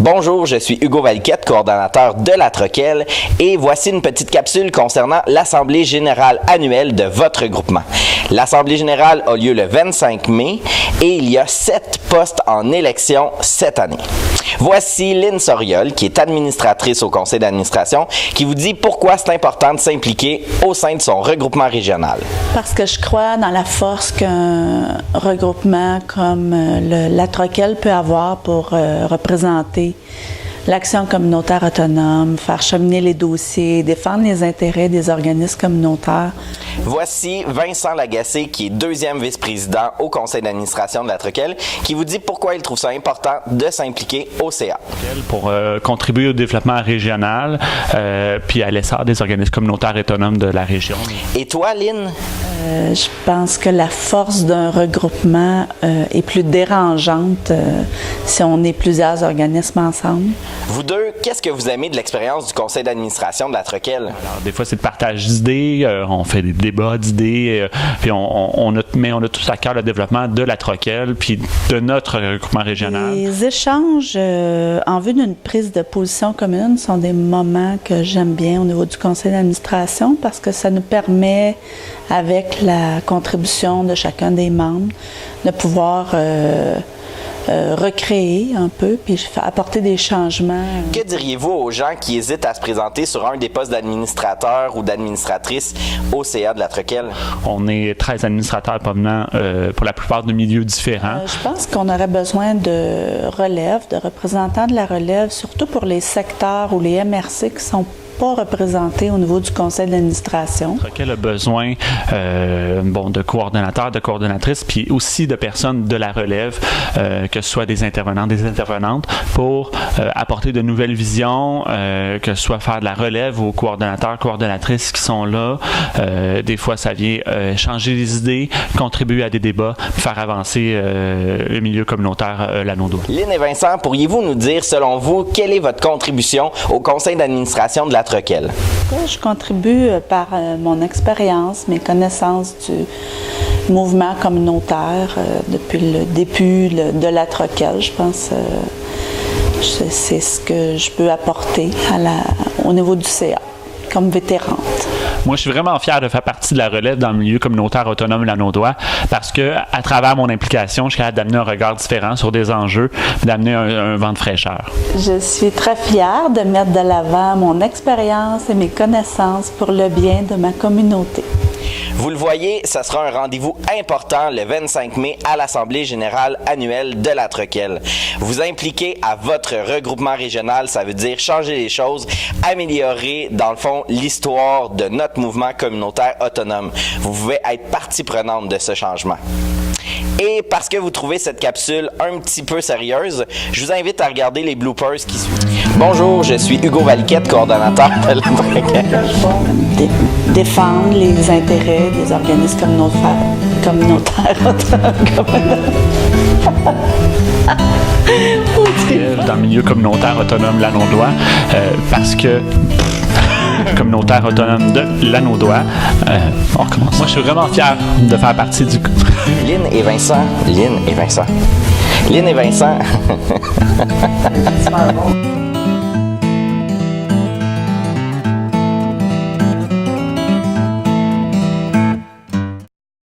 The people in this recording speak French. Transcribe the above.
Bonjour, je suis Hugo Valiquette, coordonnateur de la Troquelle, et voici une petite capsule concernant l'Assemblée générale annuelle de votre groupement. L'Assemblée générale a lieu le 25 mai et il y a 7 postes en élection cette année. Voici Lynn Soriol, qui est administratrice au conseil d'administration, qui vous dit pourquoi c'est important de s'impliquer au sein de son regroupement régional. Parce que je crois dans la force qu'un regroupement comme la Troquelle peut avoir pour représenter l'action communautaire autonome, faire cheminer les dossiers, défendre les intérêts des organismes communautaires. Voici Vincent Lagacé, qui est deuxième vice-président au conseil d'administration de la Troquelle, qui vous dit pourquoi il trouve ça important de s'impliquer au CA. Pour contribuer au développement régional, puis à l'essor des organismes communautaires autonomes de la région. Et toi, Lynn? Je pense que la force d'un regroupement est plus dérangeante si on est plusieurs organismes ensemble. Vous deux, qu'est-ce que vous aimez de l'expérience du conseil d'administration de la Troquelle? Alors, des fois, c'est le partage d'idées, on fait des débats d'idées, puis on a tout à cœur le développement de la Troquelle, puis de notre regroupement régional. Les échanges en vue d'une prise de position commune sont des moments que j'aime bien au niveau du conseil d'administration parce que ça nous permet, avec la contribution de chacun des membres, de pouvoir recréer un peu puis apporter des changements. Que diriez-vous aux gens qui hésitent à se présenter sur un des postes d'administrateur ou d'administratrice au CA de la Troquelle? On est 13 administrateurs provenant pour la plupart de milieux différents. Je pense qu'on aurait besoin de relève, de représentants de la relève, surtout pour les secteurs ou les MRC qui sont pas représentés au niveau du conseil d'administration. La Troquelle a besoin de coordonnateurs, de coordonnatrices, puis aussi de personnes de la relève, que ce soit des intervenants, des intervenantes, pour apporter de nouvelles visions, que ce soit faire de la relève aux coordonnateurs, coordonnatrices qui sont là. Des fois, ça vient changer les idées, contribuer à des débats, faire avancer le milieu communautaire lanaudois. Lynn et Vincent, pourriez-vous nous dire, selon vous, quelle est votre contribution au conseil d'administration de la Troquelle? Je contribue par mon expérience, mes connaissances du mouvement communautaire depuis le début de la Troquelle. Je pense que c'est ce que je peux apporter au niveau du CA comme vétérante. Moi, je suis vraiment fier de faire partie de la relève dans le milieu communautaire autonome lanaudois parce que, à travers mon implication, je suis capable d'amener un regard différent sur des enjeux, d'amener un vent de fraîcheur. Je suis très fière de mettre de l'avant mon expérience et mes connaissances pour le bien de ma communauté. Vous le voyez, ça sera un rendez-vous important le 25 mai à l'Assemblée générale annuelle de la Troquelle. Vous impliquer à votre regroupement régional, ça veut dire changer les choses, améliorer, dans le fond, l'histoire de notre mouvement communautaire autonome. Vous pouvez être partie prenante de ce changement. Et parce que vous trouvez cette capsule un petit peu sérieuse, je vous invite à regarder les bloopers qui suivent. Bonjour, je suis Hugo Valiquette, coordonnateur de la Troquelle. Défendre les intérêts des organismes communautaires dans le milieu communautaire autonome lanaudois, parce que communautaire autonome de lanaudois. On recommence. Moi, je suis vraiment fier de faire partie du... Lynn et Vincent.